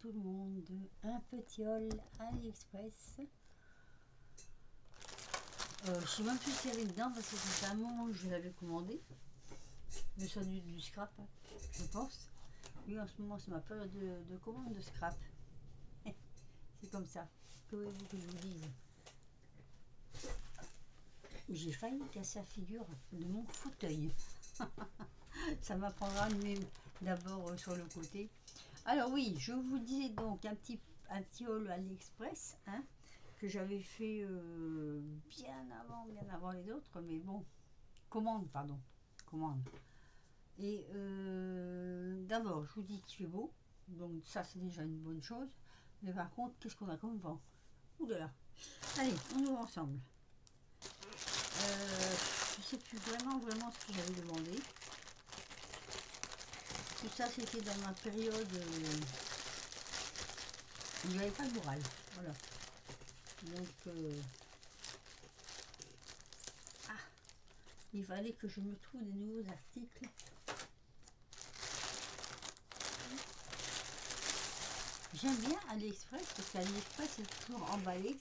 tout le monde, un petit haul AliExpress. Je sais même plus ce qu'il y avait dedans parce que c'était un moment où je l'avais commandé. Mais ça du scrap, hein, je pense. Oui, en ce moment c'est ma période de commande de scrap. C'est comme ça. Que voulez-vous que je vous dise? J'ai failli casser la figure de mon fauteuil. Ça m'apprendra d'abord sur le côté. Alors oui, je vous disais donc un petit haul AliExpress, hein, que j'avais fait bien avant les autres, mais bon, commande. Et d'abord, je vous dis qu'il fait beau, donc ça c'est déjà une bonne chose. Mais par contre, qu'est-ce qu'on a comme vent? Ouh là là. Allez, on ouvre ensemble. Je ne sais plus vraiment ce que j'avais demandé. Tout ça, c'était dans ma période où il n'y avait pas de morale. Voilà. Donc, il fallait que je me trouve des nouveaux articles. J'aime bien AliExpress parce qu'AliExpress est toujours emballé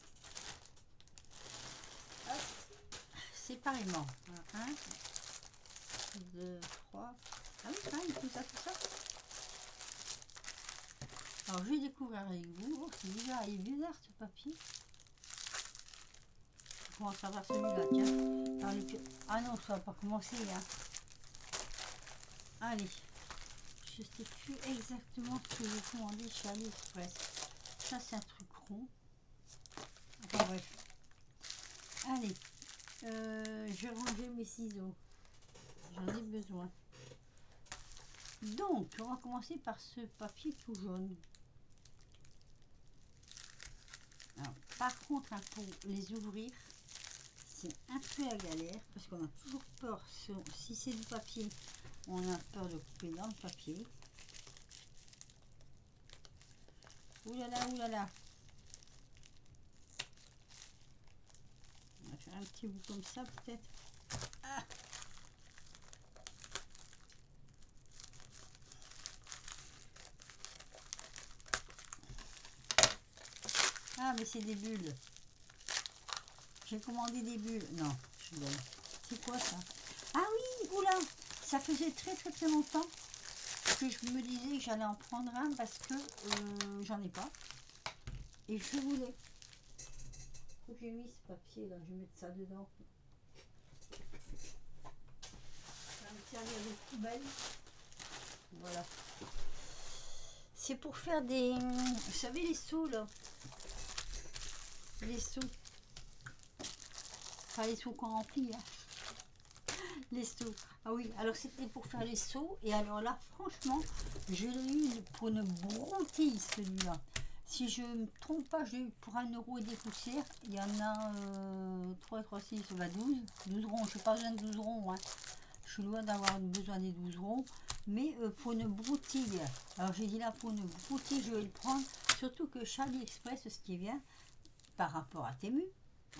séparément. 1, 2, 3. Ah oui, quand même, tout ça. Alors, je vais découvrir avec vous. Oh, c'est bizarre, il est bizarre ce papier. Je commence à voir celui-là, tiens. Ah non, ça va pas commencer, hein. Allez. Je sais plus exactement ce que j'ai commandé chez AliExpress. Ça, c'est un truc rond. Enfin, bref. Allez. Je vais ranger mes ciseaux. J'en ai besoin. Donc, on va commencer par ce papier tout jaune. Alors, par contre, hein, pour les ouvrir, c'est un peu la galère parce qu'on a toujours peur. Si c'est du papier, on a peur de couper dans le papier. Oulala. On va faire un petit bout comme ça peut-être. Ah, mais c'est des bulles. J'ai commandé des bulles. Non, je donne. C'est quoi ça? Ah oui, oula, ça faisait très longtemps que je me disais que j'allais en prendre un parce que j'en ai pas. Et je voulais. Faut que j'ai mis ce papier là, je vais mettre ça dedans. Ça va me servir de poubelle. Voilà. C'est pour faire des... Vous savez les seaux là? Les seaux. Enfin les seaux qu'on remplit. Hein. Les seaux. Ah oui, alors c'était pour faire les seaux. Et alors là, franchement, je l'ai eu pour une broutille celui-là. Si je ne me trompe pas, j'ai eu pour 1 € et des poussières. Il y en a 3 et 3, 6, ça va 12. 12 ronds, je n'ai pas besoin de 12 ronds. Hein. Je suis loin d'avoir besoin des 12 ronds. Mais pour une broutille, alors j'ai dit là pour une broutille, je vais le prendre. Surtout que chez AliExpress, ce qui est bien par rapport à Temu,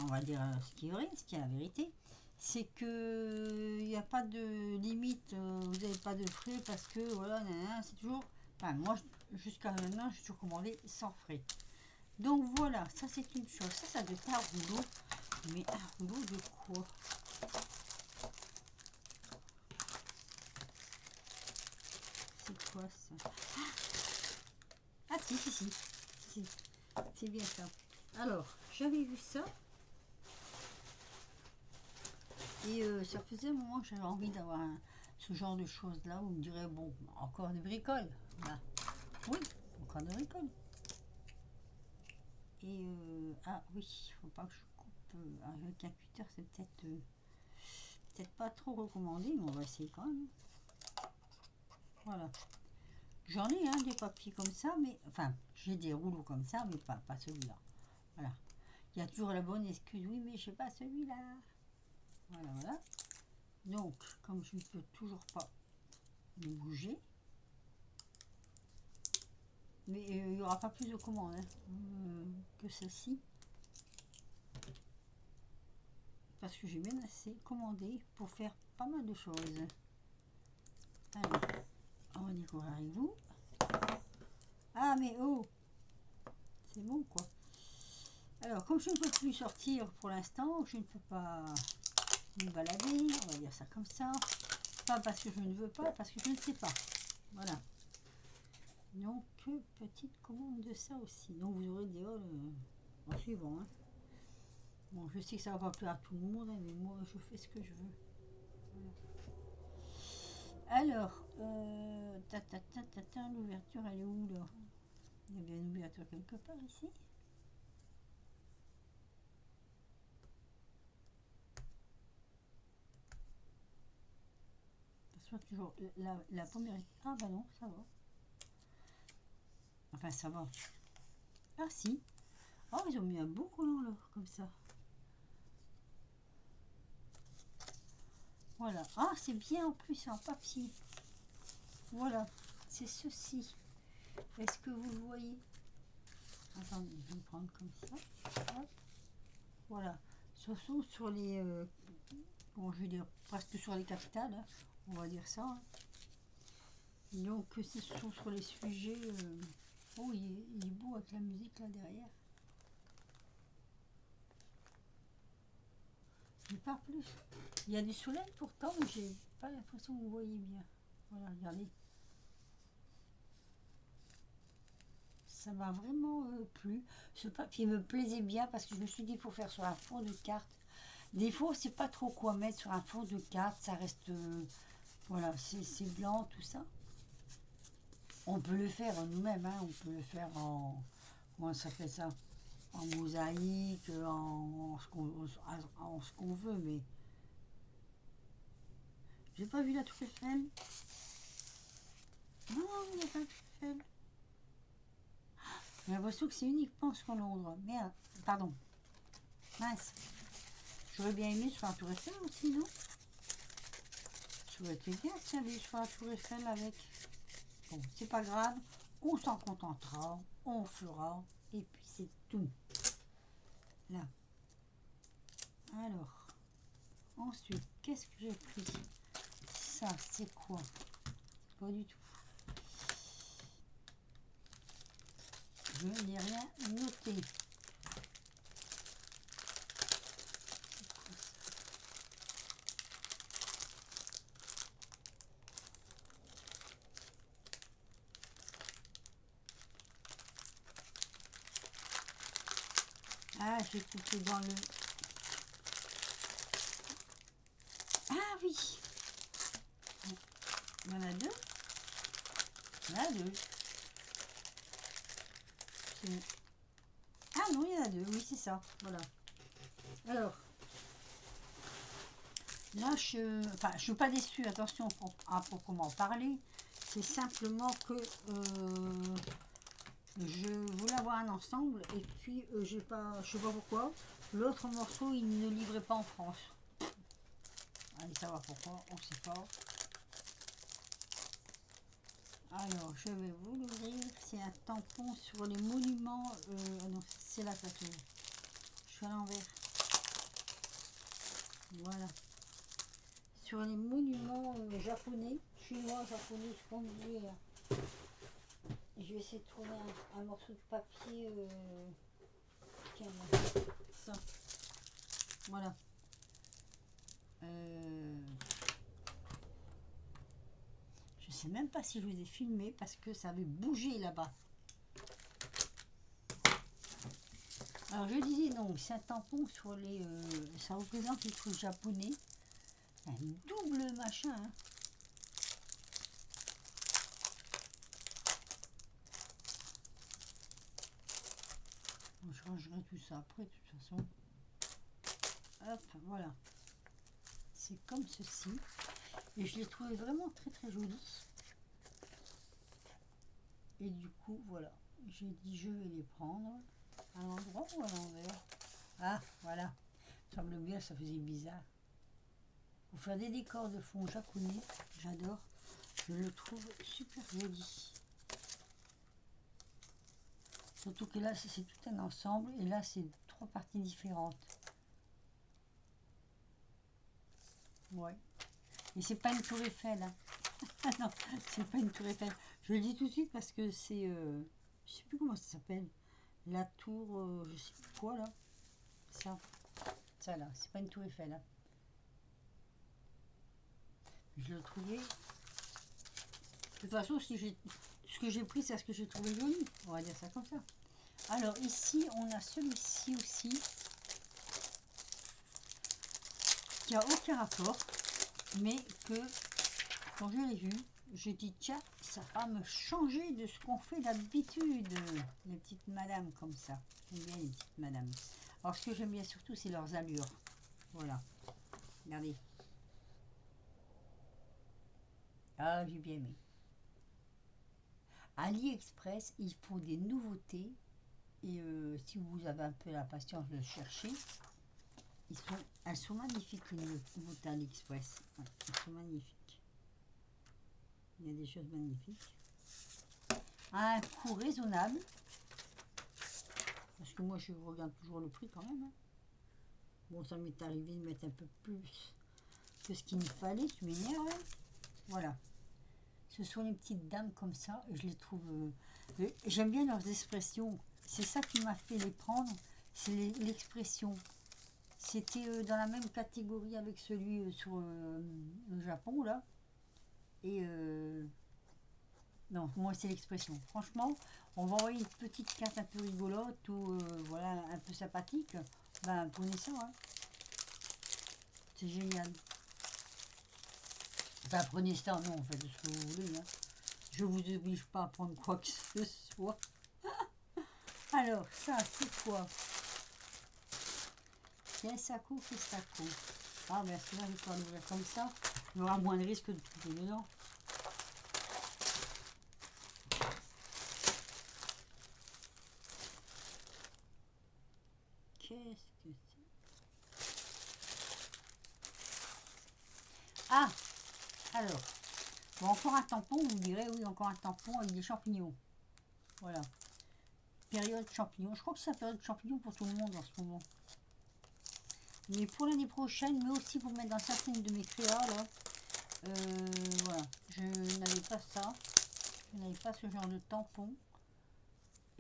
on va dire ce qui est vrai, ce qui est la vérité, c'est que il n'y a pas de limite, vous n'avez pas de frais parce que voilà, c'est toujours. Enfin, moi, jusqu'à maintenant, j'ai toujours commandé sans frais. Donc voilà, ça c'est une chose. Ça doit être un rouleau. Mais un rouleau de quoi? C'est quoi ça? Ah si. C'est bien ça. Alors, j'avais vu ça. Et ça faisait un moment que j'avais envie d'avoir ce genre de choses là où on me dirait, bon, encore des bricoles. Là. Oui, encore des bricoles. Et ah oui, il faut pas que je coupe avec un cutter, c'est peut-être pas trop recommandé, mais on va essayer quand même. Voilà. J'en ai des papiers comme ça, mais enfin, j'ai des rouleaux comme ça, mais pas celui-là. Voilà. Il y a toujours la bonne excuse, oui, mais je sais pas celui-là. Voilà. Donc, comme je ne peux toujours pas me bouger, mais il n'y aura pas plus de commandes que celle-ci. Parce que j'ai bien assez commandé pour faire pas mal de choses. Allez, on va découvrir avec vous. Ah, mais oh, c'est bon, quoi. Alors, comme je ne peux plus sortir pour l'instant, je ne peux pas me balader, on va dire ça comme ça. Pas parce que je ne veux pas, parce que je ne sais pas. Voilà. Donc, petite commande de ça aussi. Donc, vous aurez des vols en suivant. Hein. Bon, je sais que ça va pas plaire à tout le monde, hein, mais moi, je fais ce que je veux. Voilà. Alors, l'ouverture, elle est où, là? Il y a bien une ouverture quelque part, ici. Soit toujours la première... Ah, bah non, ça va. Enfin, ça va. Ah, si. Oh, ils ont mis un beau collant, là, comme ça. Voilà. Ah, c'est bien en plus en papier. Voilà. C'est ceci. Est-ce que vous le voyez? Attendez, je vais le prendre comme ça. Hop. Voilà. Surtout sur les... bon, je vais dire presque sur les capitales. Hein. On va dire ça. Hein. Donc, c'est sur les sujets... oh, il est beau avec la musique là derrière. Mais pas plus. Il y a du soleil pourtant, mais j'ai pas l'impression que vous voyez bien. Voilà, regardez. Ça m'a vraiment plu. Ce papier me plaisait bien parce que je me suis dit pour faire sur un fond de carte. Des fois, c'est pas trop quoi mettre sur un fond de carte. Ça reste, voilà, c'est blanc tout ça. On peut le faire nous-mêmes. Hein, on peut le faire en, comment ça fait ça? En mosaïque, en ce qu'on veut, mais j'ai pas vu la Tour Eiffel. Non, il n'y a pas de Tour Eiffel. J'ai l'impression que c'est uniquement sur Londres. Merde, pardon. Mince. J'aurais bien aimé sur la Tour Eiffel aussi, non? Ça aurait été bien qu'il y avait sur la Tour Eiffel avec. Bon, c'est pas grave. On s'en contentera. On fera. Et puis c'est tout. Là. Alors. Ensuite, qu'est-ce que j'ai pris? Ça, c'est quoi? Pas du tout. Je n'ai rien noté. Ah, j'ai coupé dans le... Ah oui! Il y en a deux? Il y en a deux. Ah non, il y en a deux, oui, c'est ça. Voilà. Alors, là, enfin, je suis pas déçue, attention, à proprement parler. C'est simplement que je voulais avoir un ensemble et puis j'ai pas, je sais pas pourquoi. L'autre morceau, il ne livrait pas en France. Allez savoir pourquoi, on sait pas. Alors, je vais vous l'ouvrir. C'est un tampon sur les monuments. Non, c'est là que ça tourne. Je suis à l'envers. Voilà. Sur les monuments japonais, chinois, japonais, je pense que je vais essayer de trouver un morceau de papier. Tiens, ça. Voilà. Je sais même pas si je vous ai filmé parce que ça avait bougé là-bas. Alors je disais donc, c'est un tampon sur les... ça représente les trucs japonais. Un double machin. Hein. Bon, je rangerai tout ça après de toute façon. Hop, voilà. C'est comme ceci. Et je l'ai trouvé vraiment très très joli. Et du coup, voilà. J'ai dit je vais les prendre. À l'endroit ou à l'envers? Ah, voilà. Ça semble bien, ça faisait bizarre. Pour faire des décors de fond japonais, j'adore. Je le trouve super joli. Surtout que là, c'est tout un ensemble. Et là, c'est trois parties différentes. Ouais. Et c'est pas une tour Eiffel. Hein. Non, c'est pas une tour Eiffel. Je le dis tout de suite parce que c'est Je sais plus comment ça s'appelle. La tour, je sais plus quoi là. Ça là, c'est pas une tour Eiffel. Hein. Je le trouvais. De toute façon, si j'ai ce que j'ai pris, c'est ce que j'ai trouvé joli. On va dire ça comme ça. Alors ici, on a celui-ci aussi. Qui a aucun rapport. Mais que quand je l'ai vu, j'ai dit tiens, ça va me changer de ce qu'on fait d'habitude. Les petites madames comme ça. J'aime bien les petites madames. Alors ce que j'aime bien surtout, c'est leurs allures. Voilà. Regardez. Ah, j'ai bien aimé. AliExpress, il faut des nouveautés. Et si vous avez un peu la patience de chercher, elles sont magnifiques les nouveautés AliExpress. Ouais, elles sont magnifiques. Il y a des choses magnifiques. À un coût raisonnable. Parce que moi, je regarde toujours le prix quand même. Hein. Bon, ça m'est arrivé de mettre un peu plus que ce qu'il me fallait. Tu m'énerves. Hein. Voilà. Ce sont les petites dames comme ça. Je les trouve... j'aime bien leurs expressions. C'est ça qui m'a fait les prendre. C'est l'expression. C'était dans la même catégorie avec celui sur le Japon, là. Et... non, moi, c'est l'expression. Franchement, on va envoyer une petite carte un peu rigolote ou voilà, un peu sympathique. Ben, prenez ça. Hein. C'est génial. Enfin, prenez ça, non, faites ce que vous voulez. Hein. Je vous oblige pas à prendre quoi que ce soit. Alors, ça, c'est quoi? Qu'est-ce que ça coûte? Ah, ben, celui-là, je vais l'ouvrir comme ça. Il y aura moins de risque de trouver dedans. Qu'est-ce que c'est? Ah! Alors, bon, encore un tampon, vous me direz, oui, encore un tampon avec des champignons. Voilà. Période champignons. Je crois que c'est la période champignons pour tout le monde en ce moment. Mais pour l'année prochaine, mais aussi pour mettre dans certaines de mes créas, là, voilà. Je n'avais pas ça. Je n'avais pas ce genre de tampon.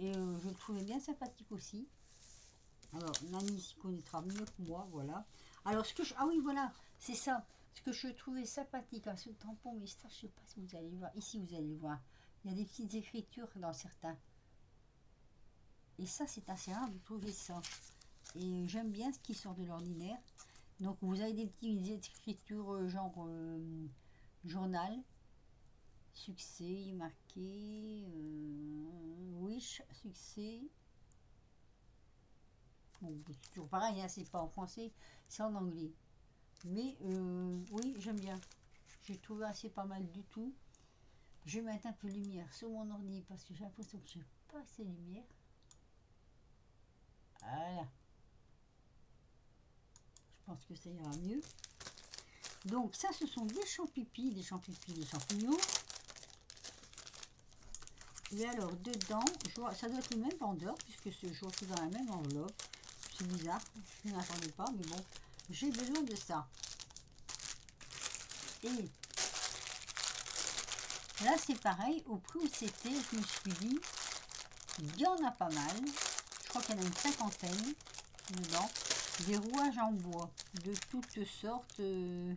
Et je le trouvais bien sympathique aussi. Alors, Nani s'y connaîtra mieux que moi, voilà. Alors, ce que je... Ah oui, voilà, c'est ça. Ce que je trouvais sympathique à ce tampon, mais ça, je sais pas si vous allez le voir. Ici, vous allez le voir. Il y a des petites écritures dans certains. Et ça, c'est assez rare de trouver ça. Et j'aime bien ce qui sort de l'ordinaire. Donc, vous avez des petites écritures genre journal. Succès, marqué. Wish, succès. Bon, c'est toujours pareil, hein, c'est pas en français, c'est en anglais. Mais oui, j'aime bien. J'ai trouvé assez pas mal du tout. Je vais mettre un peu de lumière sur mon ordi parce que j'ai l'impression que j'ai pas assez de lumière. Voilà. Je pense que ça ira mieux. Donc ça, ce sont des champignons, des champignons. Et alors dedans, ça doit être le même vendeur puisque je vois que dans la même enveloppe. C'est bizarre, je ne m'attendais pas, mais bon, j'ai besoin de ça. Et là, c'est pareil, au prix où c'était, je me suis dit, il y en a pas mal. Je crois qu'il y en a une cinquantaine dedans. Des rouages en bois de toutes sortes, de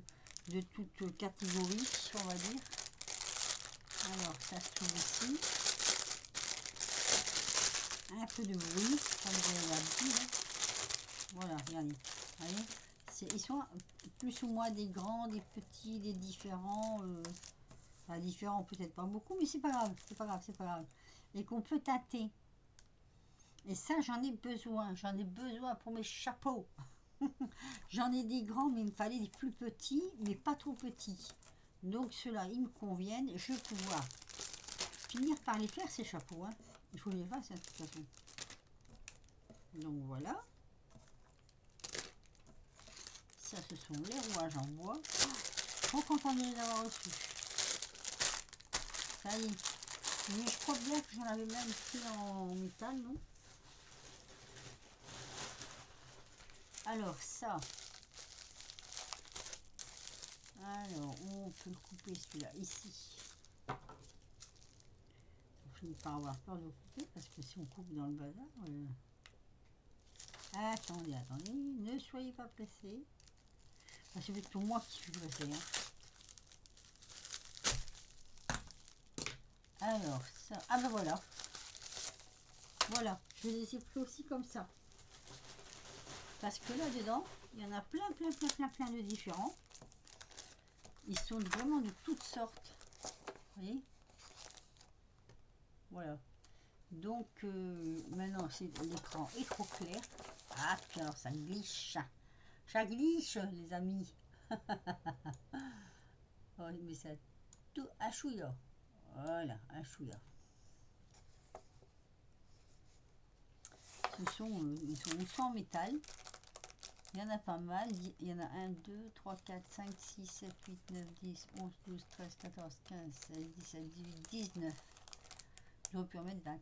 toutes catégories, on va dire. Alors, ça se trouve ici. Un peu de bruit, comme je l'ai dit. Voilà, regardez. Voyez, ils sont plus ou moins des grands, des petits, des différents. Enfin, différents peut-être pas beaucoup, mais c'est pas grave, c'est pas grave, c'est pas grave. Et qu'on peut tâter. Et ça, j'en ai besoin pour mes chapeaux. J'en ai des grands, mais il me fallait des plus petits, mais pas trop petits. Donc ceux-là, ils me conviennent. Je vais pouvoir finir par les faire, ces chapeaux. Hein. Il faut que je les fasse, hein, de toute façon. Donc voilà. Ça, ce sont les rouages en bois. Trop content de les avoir reçus. Ça y est. Mais je crois bien que j'en avais même pris en métal, non? Alors ça. Alors, on peut le couper celui-là ici. finit par avoir peur de couper, parce que si on coupe dans le bazar... Attendez, attendez, ne soyez pas pressés. C'est plutôt moi qui suis pressée. Alors, ça... Ah ben voilà. Voilà, je les ai pris aussi comme ça. Parce que là-dedans, il y en a plein de différents. Ils sont vraiment de toutes sortes. Vous voyez? Voilà. Donc, maintenant, l'écran est trop clair. Ah, puis alors, ça glisse. Ça glisse, les amis. Oh, mais ça tout un chouïa. Voilà, un chouïa. Ils sont aussi en métal. Il y en a pas mal. Il y en a 1, 2, 3, 4, 5, 6, 7, 8, 9, 10, 11, 12, 13, 14, 15, 16, 17, 18, 19. J'aurais pu en mettre 20.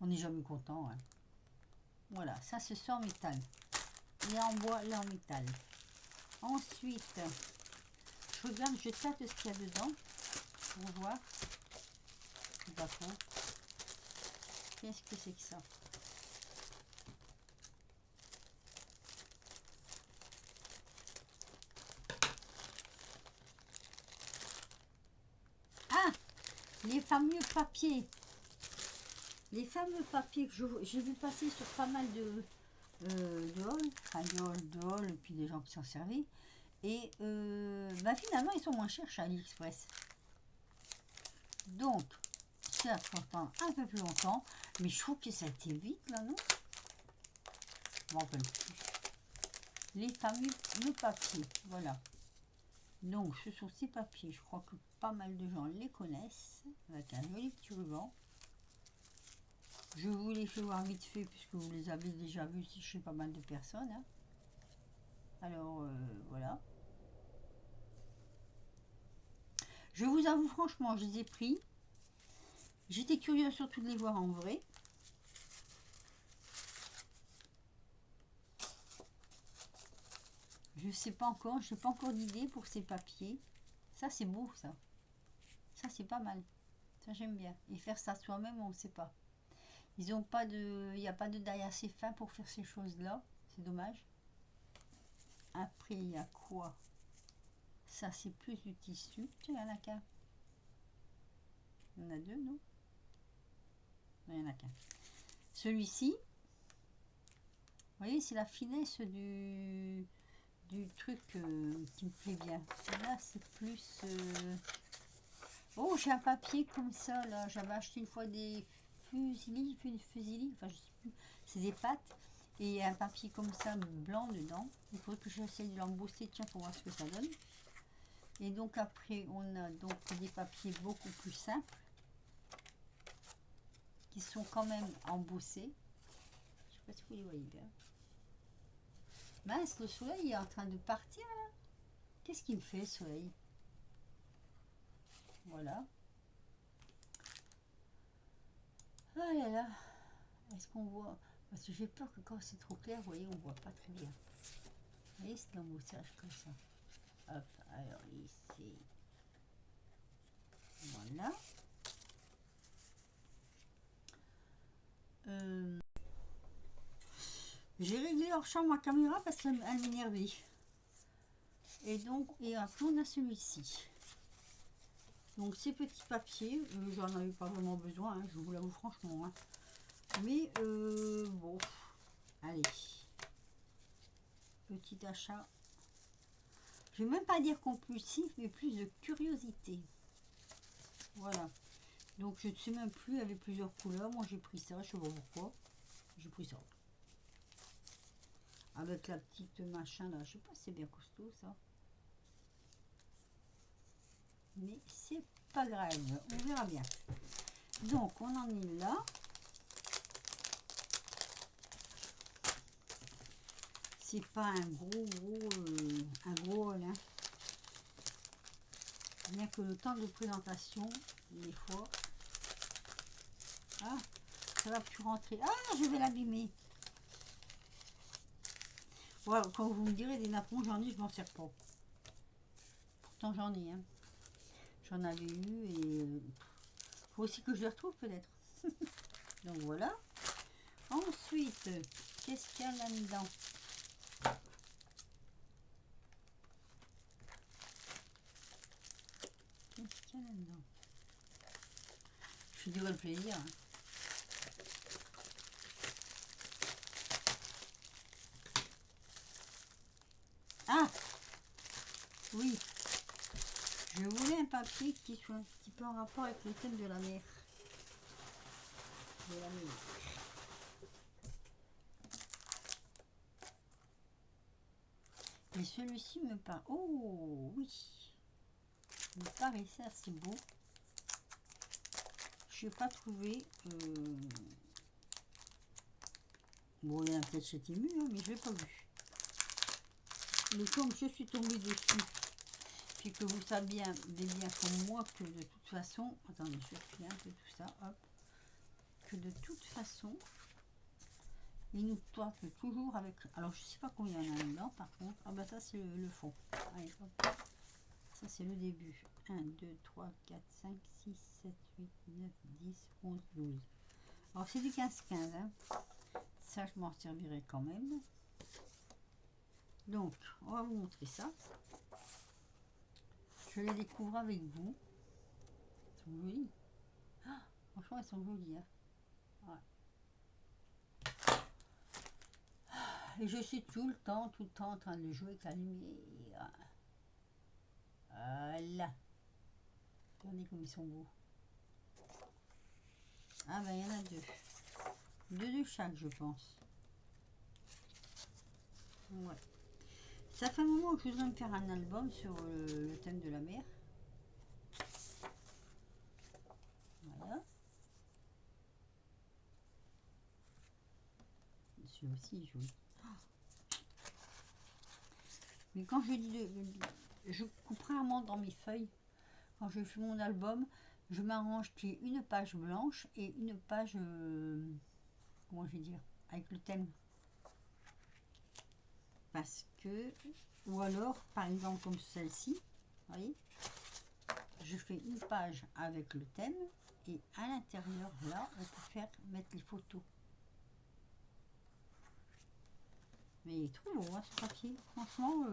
On n'est jamais content. Hein. Voilà, ça se sent en métal. Et en bois et en métal. Ensuite, je regarde, je tâte ce qu'il y a dedans. Pour voir. D'accord. Qu'est-ce que c'est que ça? Ah, les fameux papiers. Les fameux papiers que j'ai vu passer sur pas mal de halls, enfin de halls, et puis des gens qui s'en servaient. Et bah finalement, ils sont moins chers chez AliExpress. Donc, ça faut attendre un peu plus longtemps. Mais je trouve que ça a été vite, là, non? Je m'en rappelle plus. Les fameux papiers, voilà. Donc, ce sont ces papiers. Je crois que pas mal de gens les connaissent. Avec un joli petit ruban. Je vous les fais voir vite fait, puisque vous les avez déjà vus si chez pas mal de personnes. Hein. Alors, voilà. Je vous avoue, franchement, je les ai pris. J'étais curieuse surtout de les voir en vrai. Je sais pas encore, je n'ai pas encore d'idée pour ces papiers. Ça, c'est beau, ça. Ça, c'est pas mal. Ça, j'aime bien. Et faire ça soi-même, on ne sait pas. Ils ont pas de... Il n'y a pas de die assez fin pour faire ces choses-là. C'est dommage. Après, il y a quoi? Ça, c'est plus du tissu. Tiens, il y en a qu'un. Il y en a deux, non? Non, il n'y en a qu'un. Celui-ci, vous voyez, c'est la finesse du truc qui me plaît bien. Là, c'est plus... Oh, j'ai un papier comme ça, là. J'avais acheté une fois des fusilis, enfin, je sais plus. C'est des pâtes. Et un papier comme ça, blanc dedans. Il faudrait que j'essaye de l'embosser, tiens, pour voir ce que ça donne. Et donc, après, on a donc des papiers beaucoup plus simples. Qui sont quand même embossés. Je sais pas si vous les voyez bien. Mince, le soleil est en train de partir, là. Qu'est-ce qu'il me fait, le soleil? Voilà. Ah là là. Est-ce qu'on voit? Parce que j'ai peur que quand c'est trop clair, vous voyez, on voit pas très bien. Vous voyez, c'est l'embossage comme ça. Hop, alors ici. Voilà. J'ai réglé hors champ ma caméra parce qu'elle m'énervait. Et donc, et après on a celui-ci. Donc ces petits papiers, j'en avais pas vraiment besoin, hein, je vous l'avoue franchement. Hein. Mais bon, allez. Petit achat. Je vais même pas dire compulsif, mais plus de curiosité. Voilà. Donc je ne sais même plus, il y avait plusieurs couleurs. Moi j'ai pris ça, je sais pas pourquoi. J'ai pris ça. Avec la petite machin là, je sais pas si c'est bien costaud ça. Mais c'est pas grave, on verra bien. Donc on en est là. C'est pas un gros haul, hein. Bien que le temps de présentation, des fois. Ah, ça va plus rentrer. Ah, je vais l'abîmer. Voilà, quand vous me direz des napperons, j'en ai, je m'en sers pas. Pourtant j'en ai, hein. J'en avais eu et Faut aussi que je le retrouve peut-être. Donc voilà. Ensuite, qu'est-ce qu'il y a là-dedans? Qu'est-ce qu'il y a là-dedans? Je dirais le plaisir. Hein. Ah oui, je voulais un papier qui soit un petit peu en rapport avec le thème de la mer. De la mer. Et celui-ci me paraît... Oh oui, il me paraissait assez beau. Je n'ai pas trouvé... Bon, il y en a peut-être chez Temu, hein, mais je l'ai pas vu. Mais comme je suis tombée dessus, puis que vous savez bien comme moi que de toute façon... Attendez, je fais un peu tout ça, hop. Que de toute façon, il nous tape toujours avec... Alors, je sais pas combien il y en a dedans, par contre. Ah ben ça, c'est le fond. Allez, hop. Ça, c'est le début. 1, 2, 3, 4, 5, 6, 7, 8, 9, 10, 11, 12. Alors, c'est du 15-15. Hein. Ça, je m'en servirai quand même. Donc, on va vous montrer ça. Je les découvre avec vous. Ils sont jolis. Ah, franchement, ils sont jolis. Hein. Ouais. Et je suis tout le temps en train de jouer avec la lumière. Voilà. Regardez comme ils sont beaux. Ah ben, il y en a deux. Deux de chaque, je pense. Ouais. Ça fait un moment que je voudrais me faire un album sur le thème de la mer. Voilà. Celui aussi joli. Mais quand je dis je coupe rarement dans mes feuilles. Quand je fais mon album, je m'arrange qu'il y ait une page blanche et une page, comment je vais dire, avec le thème. Parce que, ou alors, par exemple comme celle-ci, vous voyez, je fais une page avec le thème et à l'intérieur, là, on peut faire mettre les photos. Mais il est trop beau, hein, ce papier. Franchement,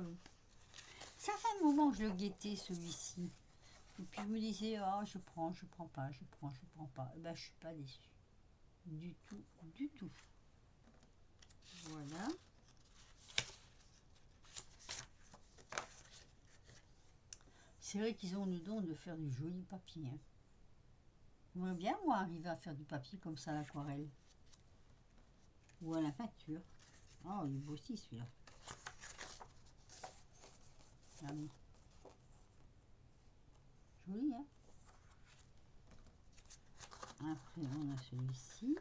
ça fait un moment que je le guettais, celui-ci. Et puis je me disais, oh, je prends pas, je prends pas. Et ben, je suis pas déçue. Du tout, du tout. Voilà. C'est vrai qu'ils ont le don de faire du joli papier. Hein. J'aimerais bien, moi, arriver à faire du papier comme ça à l'aquarelle. Ou à la peinture. Oh, il est beau aussi, celui-là. Ah oui. Joli, hein. Après, on a celui-ci.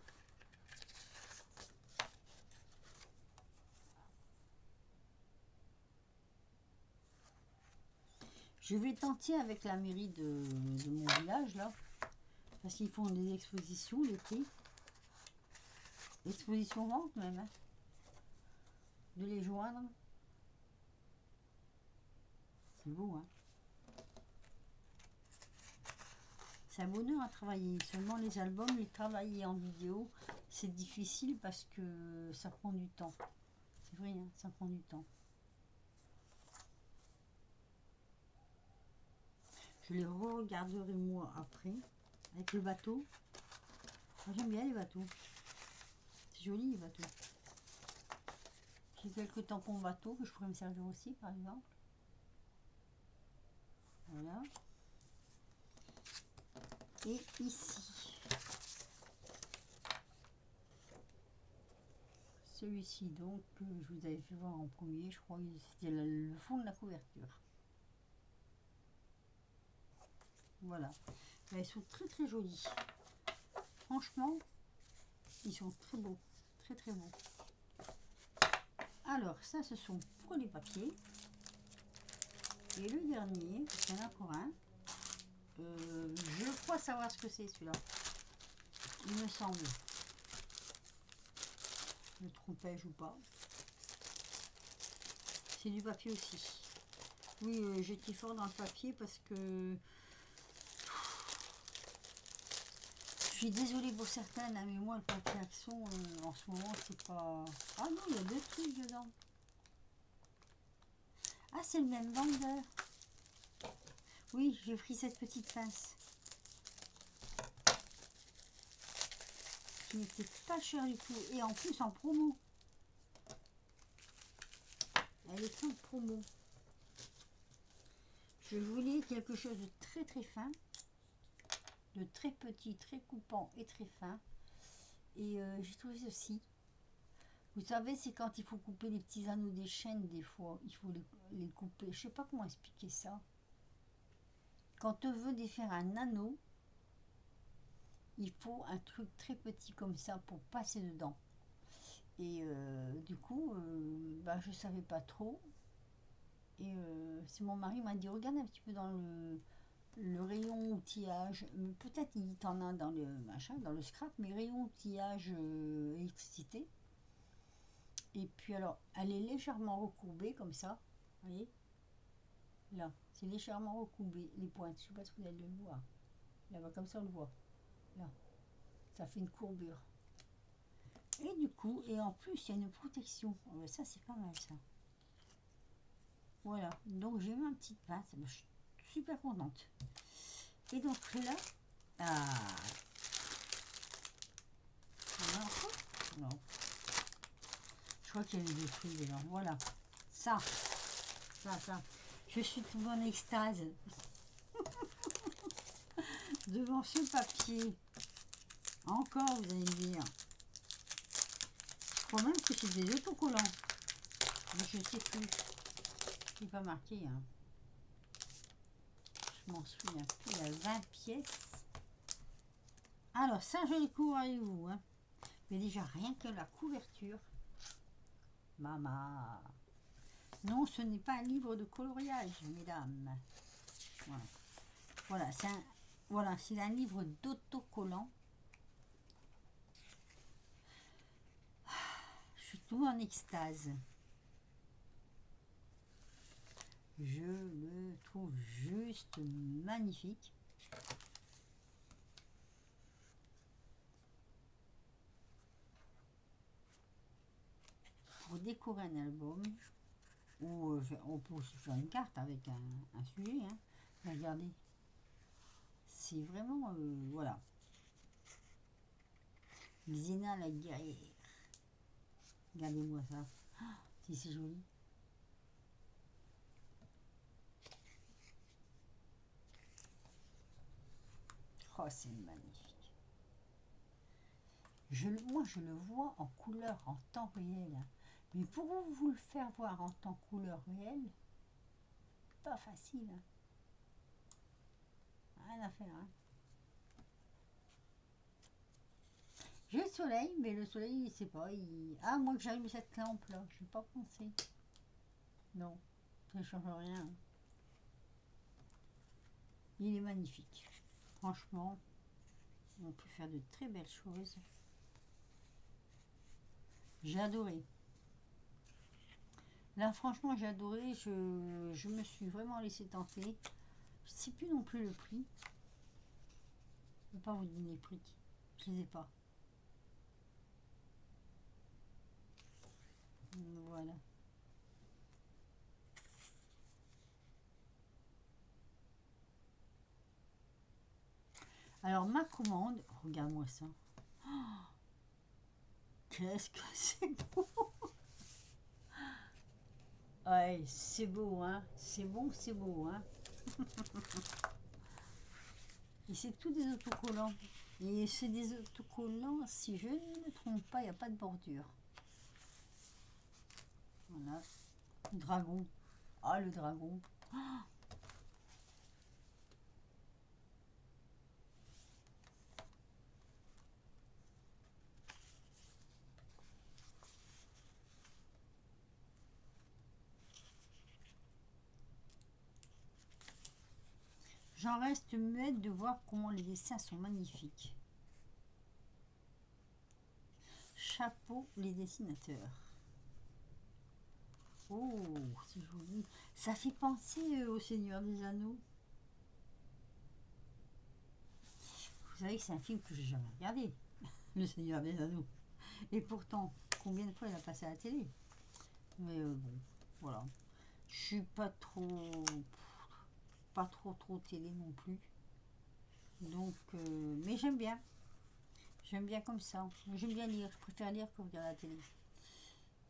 Je vais tenter avec la mairie de mon village, là. Parce qu'ils font des expositions l'été. Exposition vente même. Hein. De les joindre. C'est beau, hein. C'est un bonheur à travailler. Seulement les albums, les travailler en vidéo, c'est difficile parce que ça prend du temps. C'est vrai, hein, ça prend du temps. Je les regarderai moi après, avec le bateau. J'aime bien les bateaux. C'est joli les bateaux. J'ai quelques tampons bateau que je pourrais me servir aussi, par exemple. Voilà. Et ici, celui-ci donc, je vous avais fait voir en premier, je crois que c'était le fond de la couverture. Voilà. Là, ils sont très très jolis. Franchement, ils sont très beaux. Très très beaux. Alors, ça, ce sont pour les papiers. Et le dernier, il y en a encore un. Je crois savoir ce que c'est celui-là. Il me semble. Me trompais-je ou pas? C'est du papier aussi. Oui, j'étais fort dans le papier parce que suis désolée pour certaines, hein, mais moi, le papier Action, en ce moment, c'est pas... Ah non, il y a deux trucs dedans. Ah, c'est le même vendeur. Oui, j'ai pris cette petite pince. Qui n'était pas chère du tout. Et en plus, en promo. Elle est en promo. Je voulais quelque chose de très très fin. De très petit, très coupant et très fin. Et j'ai trouvé ceci. Vous savez, c'est quand il faut couper les petits anneaux des chaînes, des fois. Il faut les couper. Je sais pas comment expliquer ça. Quand on veut défaire un anneau, il faut un truc très petit comme ça pour passer dedans. Et du coup, bah, je savais pas trop. Et c'est mon mari m'a dit, regarde un petit peu dans le rayon outillage. Peut-être il t'en a dans le machin, dans le scrap, mais rayon outillage électricité. Et puis alors, elle est légèrement recourbée comme ça. Vous voyez? Là, c'est légèrement recourbé, les pointes. Je sais pas si vous allez le voir. Là, comme ça, on le voit. Là, ça fait une courbure. Et du coup, et en plus, il y a une protection. Ça, c'est pas mal, ça. Voilà. Donc, j'ai eu ma petite pince. Je suis super contente. Et donc, là... Ah... Non. Je crois qu'il y a des trucs dedans. Voilà. Ça. Je suis tombée en extase. Devant ce papier. Encore, vous allez me dire. Je crois même que c'est des autocollants. Mais je ne sais plus. C'est pas marqué. Hein. Je m'en souviens plus. Il y a 20 pièces. Alors, ça, je les couvre avec vous. Hein. Mais déjà, rien que la couverture. Maman. Non, ce n'est pas un livre de coloriage, mesdames. Voilà. Voilà, c'est un livre d'autocollant. Je suis tout en extase. Je le trouve juste magnifique. Pour décorer un album, ou on peut aussi faire une carte avec un sujet. Hein. Regardez. C'est vraiment... voilà. Xena la guerrière. Regardez-moi ça. Oh, si c'est joli. Oh, c'est magnifique. Moi, je le vois en couleur, en temps réel. Hein. Mais pour vous le faire voir en temps couleur réelle, pas facile. Hein. Rien à faire. Hein. J'ai le soleil, mais le soleil, il sait pas. Ah, moi que j'allume cette lampe là, je n'ai pas pensé. Non, ça ne change rien. Il est magnifique. Franchement, on peut faire de très belles choses. J'ai adoré. Là, franchement, j'ai adoré. Je me suis vraiment laissé tenter. Je ne sais plus non plus le prix. Je ne peux pas vous donner le prix. Je ne les ai pas. Voilà. Alors, ma commande, regarde-moi ça. Oh, qu'est-ce que c'est beau! Ouais, c'est beau, hein. C'est bon, c'est beau, hein. Et c'est tout des autocollants. Et c'est des autocollants, si je ne me trompe pas, il n'y a pas de bordure. Voilà. Dragon. Ah, le dragon. Oh, j'en reste muette de voir comment les dessins sont magnifiques. Chapeau les dessinateurs. Oh, c'est joli. Ça fait penser au Seigneur des Anneaux. savez que c'est un film que j'ai jamais regardé, Le Seigneur des Anneaux. Et pourtant, combien de fois il a passé à la télé? Mais bon, voilà. Je suis pas trop télé non plus. Donc, mais j'aime bien. J'aime bien comme ça. J'aime bien lire. Je préfère lire que regarder la télé.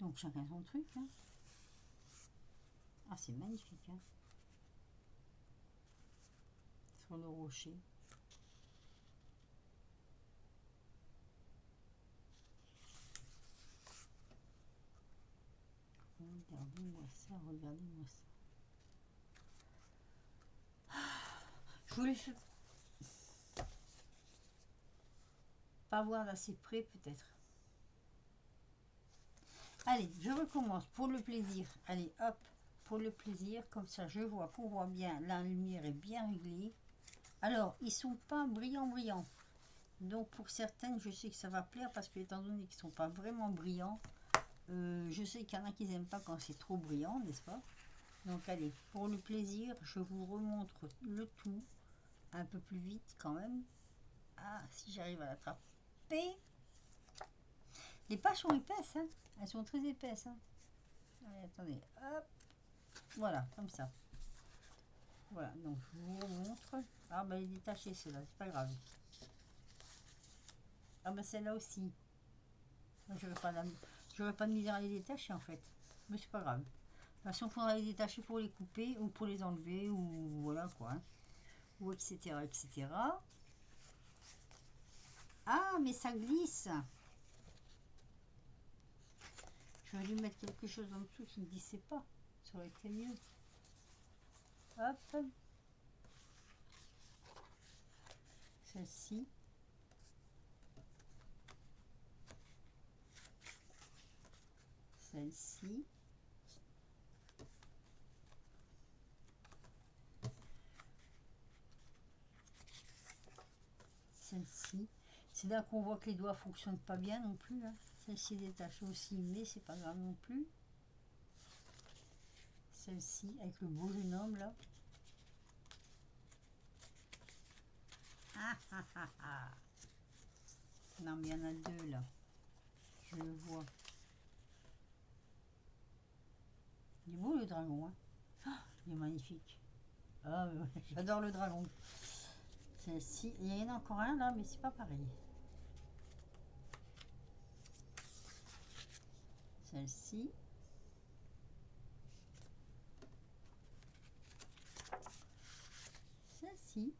Donc, chacun son truc. Hein. Ah, c'est magnifique. Hein. Sur le rocher. Regardez-moi ça, regardez-moi ça. Je voulais pas voir d'assez près peut-être. Allez, je recommence pour le plaisir. Allez, hop, pour le plaisir. Comme ça, je vois qu'on voit bien. La lumière est bien réglée. Alors, ils sont pas brillants. Donc, pour certaines, je sais que ça va plaire parce que, étant donné qu'ils sont pas vraiment brillants, je sais qu'il y en a qui n'aiment pas quand c'est trop brillant, n'est-ce pas? Donc, allez, pour le plaisir, je vous remontre le tout un peu plus vite quand même. Ah, si j'arrive à l'attraper. Les pages sont épaisses, hein. Elles sont très épaisses. Hein. Allez, attendez, hop. Voilà, comme ça. Voilà, donc je vous remontre. Ah, bah, elle est détachée, celle-là, c'est pas grave. Ah, bah, celle-là aussi. Je n'aurais pas de misère à les détacher, en fait. Mais c'est pas grave. De toute façon, il faudra les détacher pour les couper ou pour les enlever, ou voilà, quoi. Hein. Ou etc., etc. Ah, mais ça glisse. Je vais lui mettre quelque chose en dessous qui ne glissait pas. Ça aurait été mieux. Hop. Celle-ci. Celle-ci. Celle-ci. C'est là qu'on voit que les doigts ne fonctionnent pas bien non plus. Hein. Celle-ci détache aussi, mais c'est pas grave non plus. Celle-ci, avec le beau jeune homme là. Ah, ah, ah, ah. Non, mais il y en a deux là. Je le vois. Il est beau le dragon. Hein. Ah, il est magnifique. Ah, j'adore le dragon. Celle-ci, il y en a encore un là, mais c'est pas pareil. Celle-ci. Celle-ci.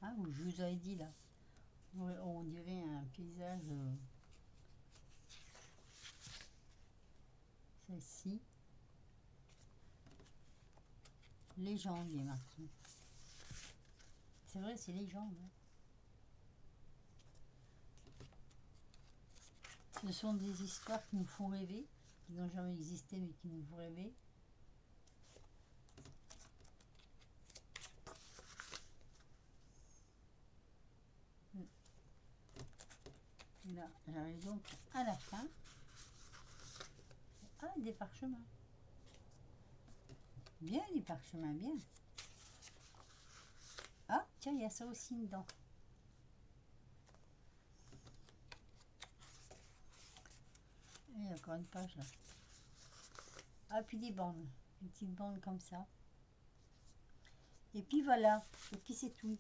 Ah, je vous avais dit là. On dirait un paysage. Celle-ci. Légende, il est marqué. C'est vrai, c'est légende. Hein. Ce sont des histoires qui nous font rêver, qui n'ont jamais existé mais qui nous font rêver. Et là, j'arrive donc à la fin. Ah, des parchemins. Bien, les parchemins, bien. Ah, tiens, il y a ça aussi dedans. Il y a encore une page là. Ah, puis des bandes. Des petites bandes comme ça. Et puis voilà. Et puis c'est tout.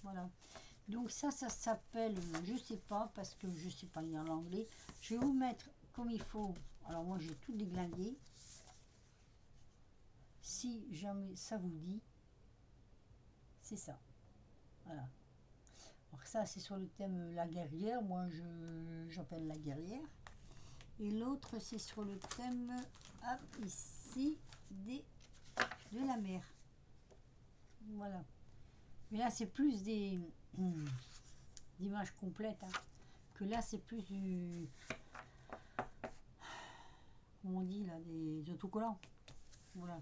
Voilà. Donc ça s'appelle, je sais pas, parce que je sais pas lire l'anglais. Je vais vous mettre comme il faut. Alors moi j'ai tout déglingué. Si jamais ça vous dit, c'est ça. Voilà. Alors ça c'est sur le thème la guerrière. Moi j'appelle la guerrière. Et l'autre c'est sur le thème, hop, ici, de la mer. Voilà. Mais là c'est plus des images complètes. Hein. Que là c'est plus du... Comment on dit là, des autocollants. Voilà.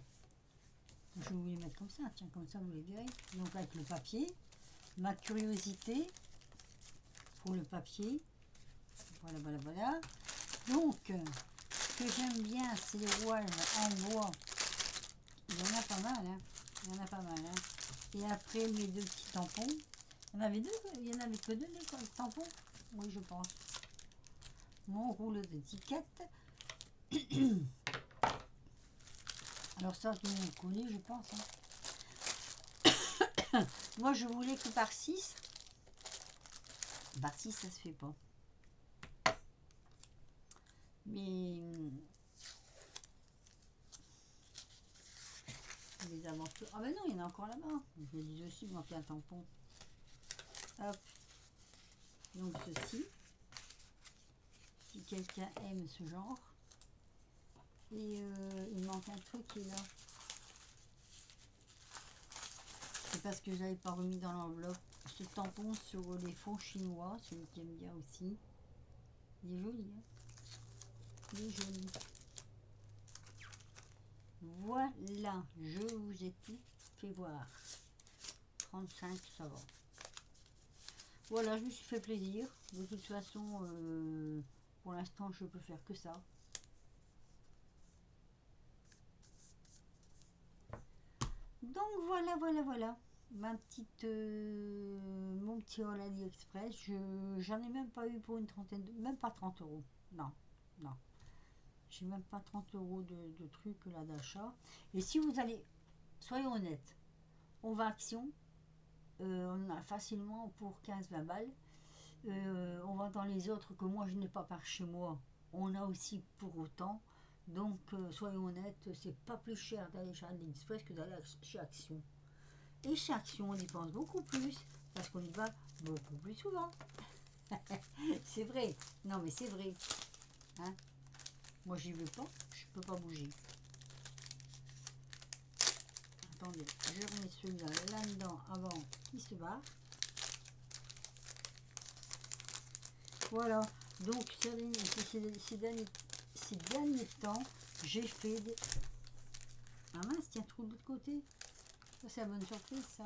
Je vais vous les mettre comme ça, tiens, comme ça vous les verrez. Donc avec le papier, ma curiosité pour le papier. Voilà, voilà, voilà. Donc, ce que j'aime bien, c'est les rouages en bois. Il y en a pas mal, hein. Il y en a pas mal, hein. Et après, mes deux petits tampons. Il y en avait deux, il y en avait que deux, les tampons. Oui, je pense. Mon rouleau d'étiquette. Alors ça, tout le monde connaît, je pense. Hein. Moi, je voulais que par 6. Par 6, ça se fait pas. Mais les aventures. Ah ben non, il y en a encore là-bas. Je me dis aussi, il manque un tampon. Hop. Donc ceci. Si quelqu'un aime ce genre. Et il manque un truc qui est là. C'est parce que je n'avais pas remis dans l'enveloppe. Ce tampon sur les fonds chinois, celui qui aime bien aussi. Il est joli, hein. Il est joli. Voilà, je vous ai tout fait voir. 35, ça va. Voilà, je me suis fait plaisir. De toute façon, pour l'instant, je peux faire que ça. Donc voilà. Ma petite, mon petit haul AliExpress. J'en ai même pas eu pour une trentaine, même pas 30 euros. Non. J'ai même pas 30 euros de trucs là d'achat. Et si vous allez, soyons honnêtes, on va Action, on a facilement pour 15-20 balles. On va dans les autres que moi je n'ai pas par chez moi, on a aussi pour autant. Donc soyons honnêtes, c'est pas plus cher d'aller chez AliExpress que d'aller chez Action. Et chez Action, on dépense beaucoup plus parce qu'on y va beaucoup plus souvent. C'est vrai, non mais c'est vrai. Hein, moi j'y vais pas, je peux pas bouger. Attendez, je remets celui-là là-dedans avant qu'il se barre. Voilà, donc ces derniers temps, j'ai fait des... Ah mince, tiens, trou de l'autre côté. Ça, c'est la bonne surprise, ça.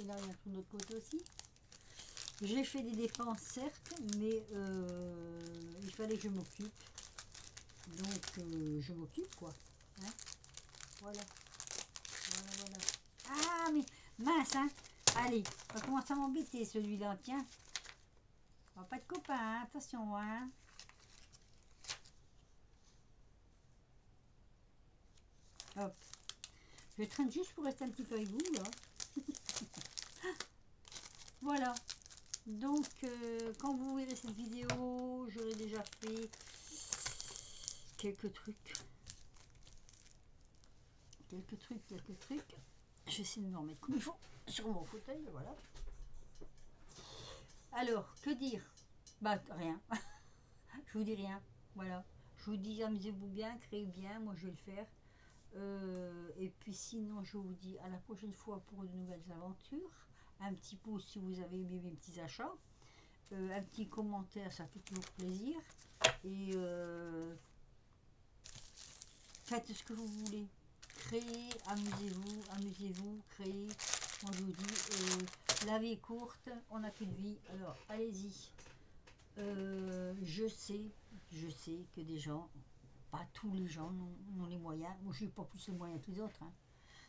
Et là, il y a un trou de l'autre côté aussi. J'ai fait des dépenses, certes, mais il fallait que je m'occupe. Donc, je m'occupe, quoi. Hein, voilà. Ah, mais mince, hein. Allez, on va commencer à m'embêter, celui-là, tiens. On va pas être copains, hein. Attention, hein. Hop. Je traîne juste pour rester un petit peu avec vous, là. Voilà. Donc, quand vous verrez cette vidéo, j'aurai déjà fait quelques trucs. Quelques trucs. J'essaie de me remettre comme il faut sur mon fauteuil, voilà. Alors, que dire? Bah, rien. Je vous dis rien. Voilà. Je vous dis, amusez-vous bien, créez bien. Moi, je vais le faire. Et puis, sinon, je vous dis à la prochaine fois pour de nouvelles aventures. Un petit pouce si vous avez aimé mes petits achats. Un petit commentaire, ça fait toujours plaisir. Et faites ce que vous voulez. Créez, amusez-vous, créez. Moi, je vous dis, la vie est courte, on n'a qu'une vie. Alors, allez-y. Je sais que des gens, pas tous les gens n'ont les moyens. Moi, je n'ai pas plus les moyens que les autres. Hein.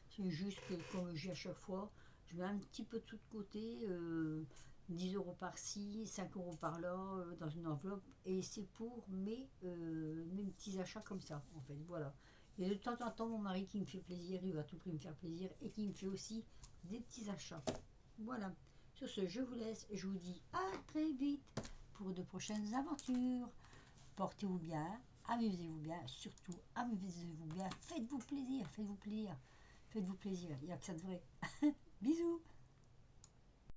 C'est juste que, comme je dis à chaque fois, je mets un petit peu tout de côté, 10 euros par-ci, 5 euros par-là, dans une enveloppe. Et c'est pour mes petits achats comme ça, en fait. Voilà. Et de temps en temps, mon mari qui me fait plaisir, il va à tout prix me faire plaisir et qui me fait aussi des petits achats. Voilà. Sur ce, je vous laisse et je vous dis à très vite pour de prochaines aventures. Portez-vous bien, amusez-vous bien, surtout amusez-vous bien, faites-vous plaisir, il n'y a que ça de vrai. Bisous.